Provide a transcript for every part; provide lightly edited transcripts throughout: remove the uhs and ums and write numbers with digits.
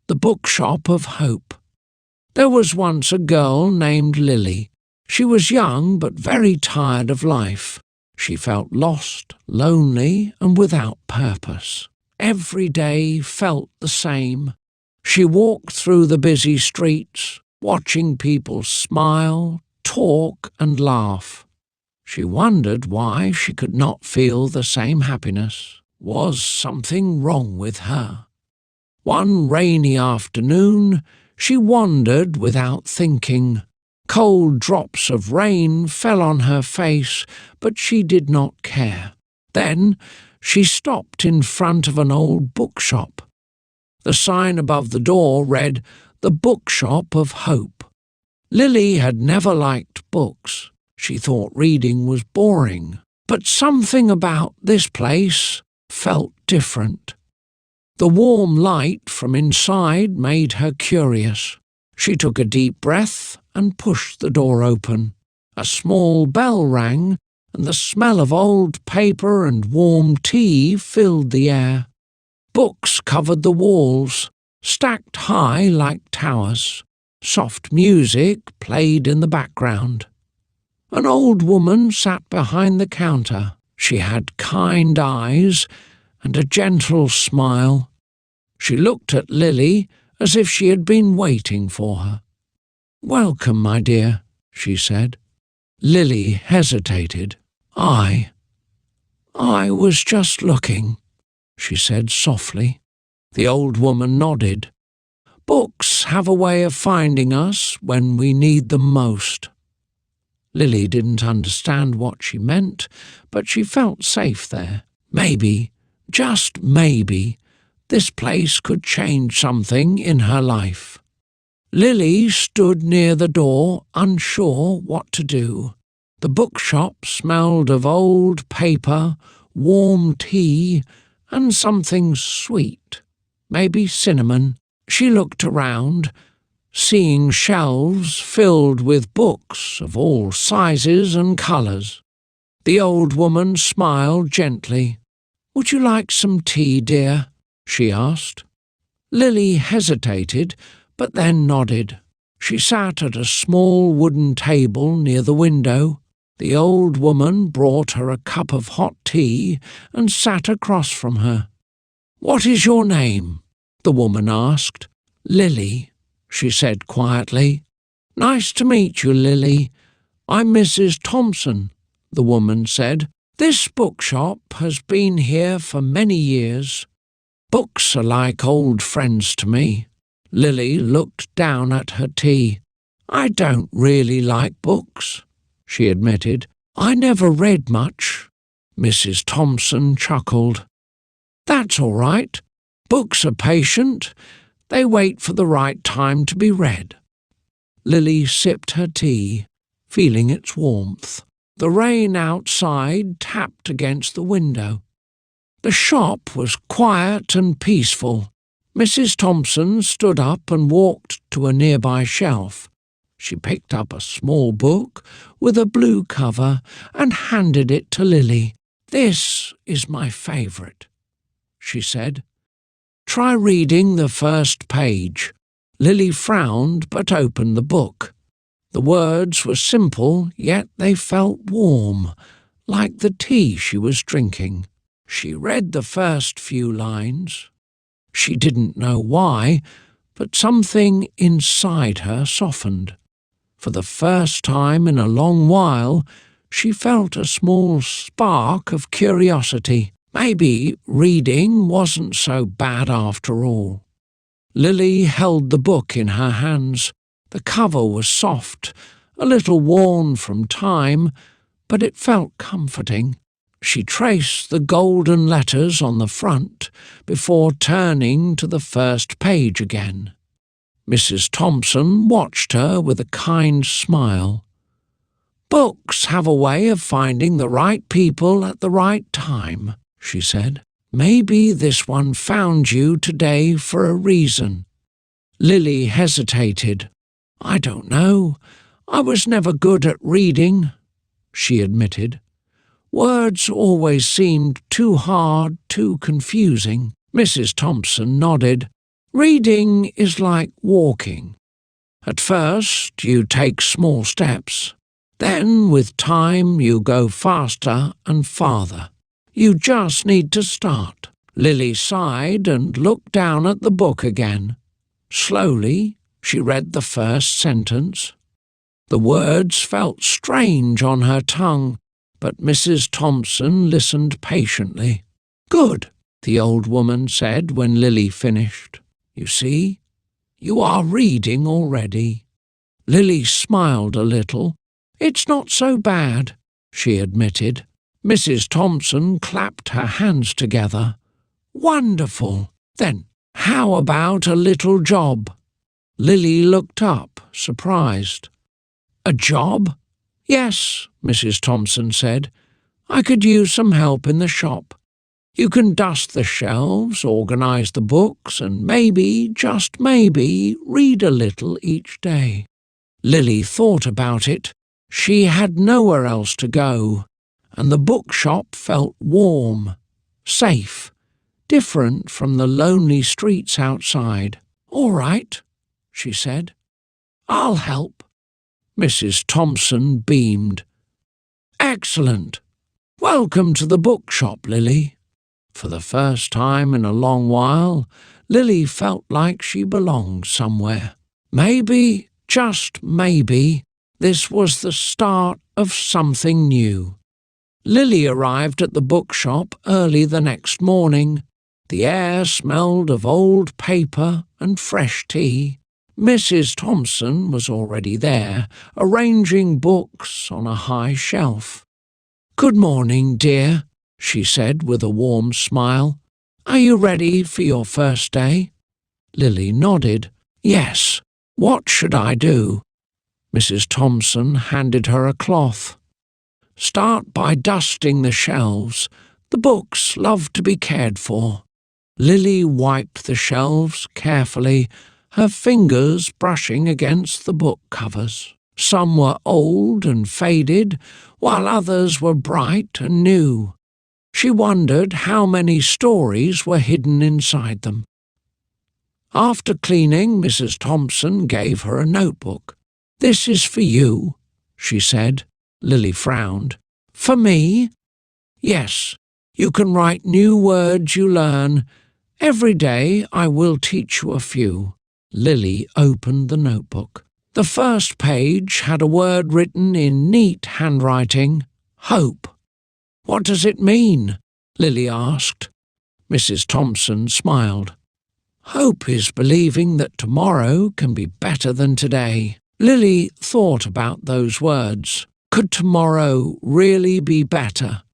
The Bookshop of Hope. There was once a girl named Lily. She was young but very tired of life. She felt lost, lonely, and without purpose. Every day felt the same. She walked through the busy streets, watching people smile, talk, and laugh. She wondered why she could not feel the same happiness. Was something wrong with her? One rainy afternoon, she wandered without thinking. Cold drops of rain fell on her face, but she did not care. Then she stopped in front of an old bookshop. The sign above the door read, "The Bookshop of Hope." Lily had never liked books. She thought reading was boring. But something about this place felt different. The warm light from inside made her curious. She took a deep breath and pushed the door open. A small bell rang, and the smell of old paper and warm tea filled the air. Books covered the walls, stacked high like towers. Soft music played in the background. An old woman sat behind the counter. She had kind eyes and a gentle smile. She looked at Lily as if she had been waiting for her. "Welcome, my dear," she said. Lily hesitated. I was just looking," she said softly. The old woman nodded. "Books have a way of finding us when we need them most." Lily didn't understand what she meant, but she felt safe there. Maybe, just maybe, this place could change something in her life. Lily stood near the door, unsure what to do. The bookshop smelled of old paper, warm tea, and something sweet, maybe cinnamon. She looked around, seeing shelves filled with books of all sizes and colours. The old woman smiled gently. "Would you like some tea, dear?" she asked. Lily hesitated, but then nodded. She sat at a small wooden table near the window. The old woman brought her a cup of hot tea and sat across from her. "What is your name?" the woman asked. "Lily," she said quietly. "Nice to meet you, Lily. I'm Mrs. Thompson," the woman said. "This bookshop has been here for many years. Books are like old friends to me." Lily looked down at her tea. "I don't really like books," she admitted. "I never read much." Mrs. Thompson chuckled. "That's all right. Books are patient. They wait for the right time to be read." Lily sipped her tea, feeling its warmth. The rain outside tapped against the window. The shop was quiet and peaceful. Mrs. Thompson stood up and walked to a nearby shelf. She picked up a small book with a blue cover and handed it to Lily. "This is my favourite," she said. "Try reading the first page." Lily frowned but opened the book. The words were simple, yet they felt warm, like the tea she was drinking. She read the first few lines. She didn't know why, but something inside her softened. For the first time in a long while, she felt a small spark of curiosity. Maybe reading wasn't so bad after all. Lily held the book in her hands. The cover was soft, a little worn from time, but it felt comforting. She traced the golden letters on the front before turning to the first page again. Mrs. Thompson watched her with a kind smile. "Books have a way of finding the right people at the right time," she said. "Maybe this one found you today for a reason." Lily hesitated. "I don't know. I was never good at reading," she admitted. "Words always seemed too hard, too confusing." Mrs. Thompson nodded. Reading is like walking. At first, you take small steps. Then, with time, you go faster and farther. You just need to start. Lily sighed and looked down at the book again. Slowly, she read the first sentence. The words felt strange on her tongue, but Mrs. Thompson listened patiently. "Good," the old woman said when Lily finished. "You see, you are reading already." Lily smiled a little. "It's not so bad," she admitted. Mrs. Thompson clapped her hands together. "Wonderful! Then, how about a little job?" Lily looked up, surprised. "A job?" "Yes," Mrs. Thompson said. "I could use some help in the shop. You can dust the shelves, organize the books, and maybe, just maybe, read a little each day." Lily thought about it. She had nowhere else to go, and the bookshop felt warm, safe, different from the lonely streets outside. "All right," she said. "I'll help." Mrs. Thompson beamed. "Excellent. Welcome to the bookshop, Lily." For the first time in a long while, Lily felt like she belonged somewhere. Maybe, just maybe, this was the start of something new. Lily arrived at the bookshop early the next morning. The air smelled of old paper and fresh tea. Mrs. Thompson was already there, arranging books on a high shelf. "Good morning, dear," she said with a warm smile. "Are you ready for your first day?" Lily nodded. "Yes. What should I do?" Mrs. Thompson handed her a cloth. "Start by dusting the shelves. The books love to be cared for." Lily wiped the shelves carefully, her fingers brushing against the book covers. Some were old and faded, while others were bright and new. She wondered how many stories were hidden inside them. After cleaning, Mrs. Thompson gave her a notebook. "This is for you," she said. Lily frowned. "For me?" "Yes. You can write new words you learn. Every day I will teach you a few." Lily opened the notebook. The first page had a word written in neat handwriting: hope. "What does it mean?" Lily asked. Mrs. Thompson smiled. "Hope is believing that tomorrow can be better than today." Lily thought about those words. Could tomorrow really be better?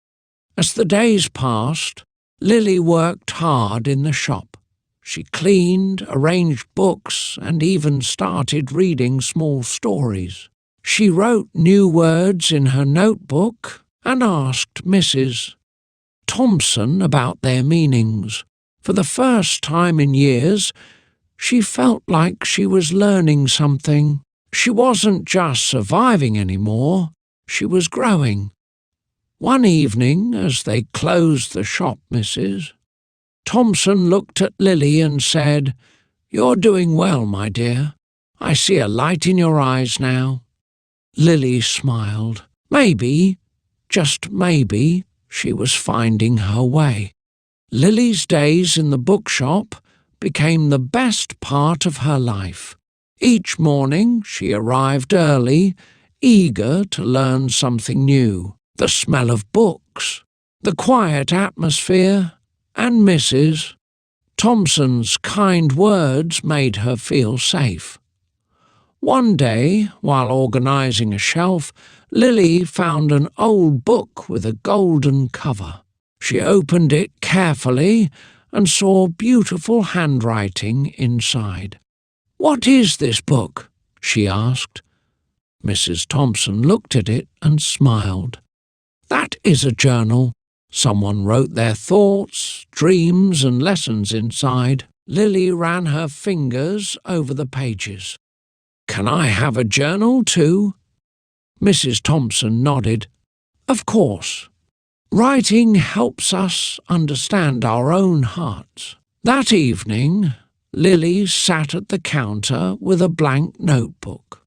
As the days passed, Lily worked hard in the shop. She cleaned, arranged books, and even started reading small stories. She wrote new words in her notebook and asked Mrs. Thompson about their meanings. For the first time in years, she felt like she was learning something. She wasn't just surviving anymore, she was growing. One evening, as they closed the shop, Mrs. Thompson looked at Lily and said, "You're doing well, my dear. I see a light in your eyes now." Lily smiled. Maybe, just maybe, she was finding her way. Lily's days in the bookshop became the best part of her life. Each morning she arrived early, eager to learn something new. The smell of books, the quiet atmosphere, and Mrs. Thompson's kind words made her feel safe. One day, while organizing a shelf, Lily found an old book with a golden cover. She opened it carefully and saw beautiful handwriting inside. "What is this book?" she asked. Mrs. Thompson looked at it and smiled. "That is a journal. Someone wrote their thoughts, dreams, and lessons inside." Lily ran her fingers over the pages. "Can I have a journal too?" Mrs. Thompson nodded. "Of course. Writing helps us understand our own hearts." That evening, Lily sat at the counter with a blank notebook.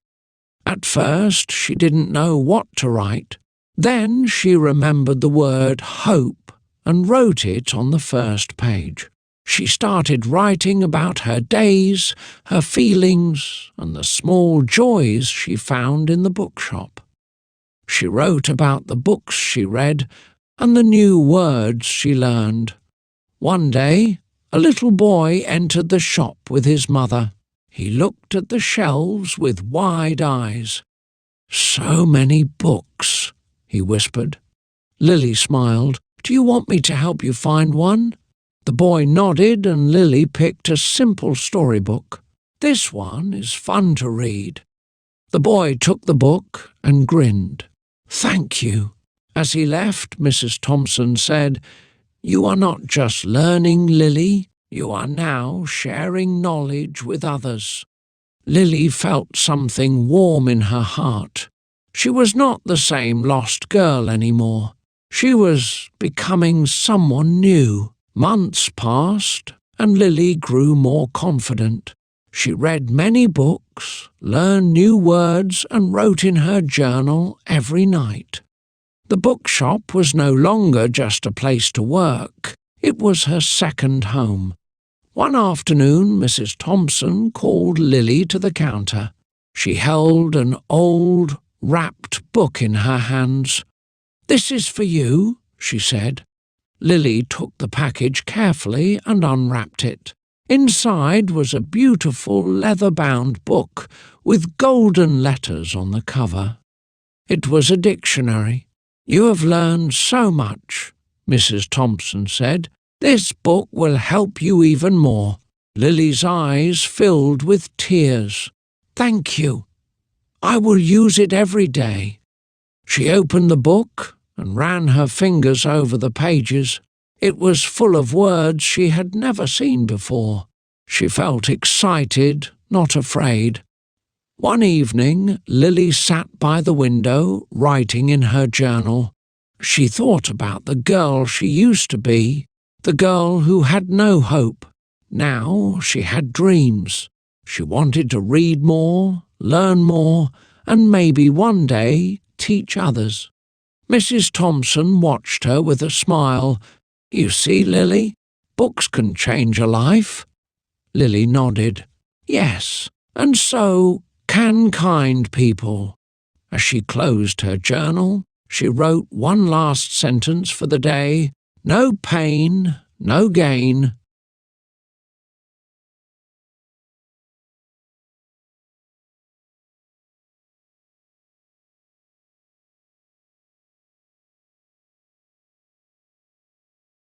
At first she didn't know what to write. Then she remembered the word hope and wrote it on the first page. She started writing about her days, her feelings, and the small joys she found in the bookshop. She wrote about the books she read and the new words she learned. One day, a little boy entered the shop with his mother. He looked at the shelves with wide eyes. "So many books," he whispered. Lily smiled. "Do you want me to help you find one?" The boy nodded and Lily picked a simple storybook. "This one is fun to read." The boy took the book and grinned. "Thank you." As he left, Mrs. Thompson said, "You are not just learning, Lily. You are now sharing knowledge with others." Lily felt something warm in her heart. She was not the same lost girl anymore. She was becoming someone new. Months passed, and Lily grew more confident. She read many books, learned new words, and wrote in her journal every night. The bookshop was no longer just a place to work. It was her second home. One afternoon, Mrs. Thompson called Lily to the counter. She held an old, wrapped book in her hands. "This is for you," she said. Lily took the package carefully and unwrapped it. Inside was a beautiful leather-bound book with golden letters on the cover. It was a dictionary. "You have learned so much," Mrs. Thompson said. "This book will help you even more." Lily's eyes filled with tears. "Thank you. I will use it every day." She opened the book and ran her fingers over the pages. It was full of words she had never seen before. She felt excited, not afraid. One evening, Lily sat by the window, writing in her journal. She thought about the girl she used to be, the girl who had no hope. Now she had dreams. She wanted to read more, learn more, and maybe one day teach others. Mrs. Thompson watched her with a smile. "You see, Lily, books can change a life." Lily nodded. "Yes, and so can kind people." As she closed her journal, she wrote one last sentence for the day. "No pain, no gain,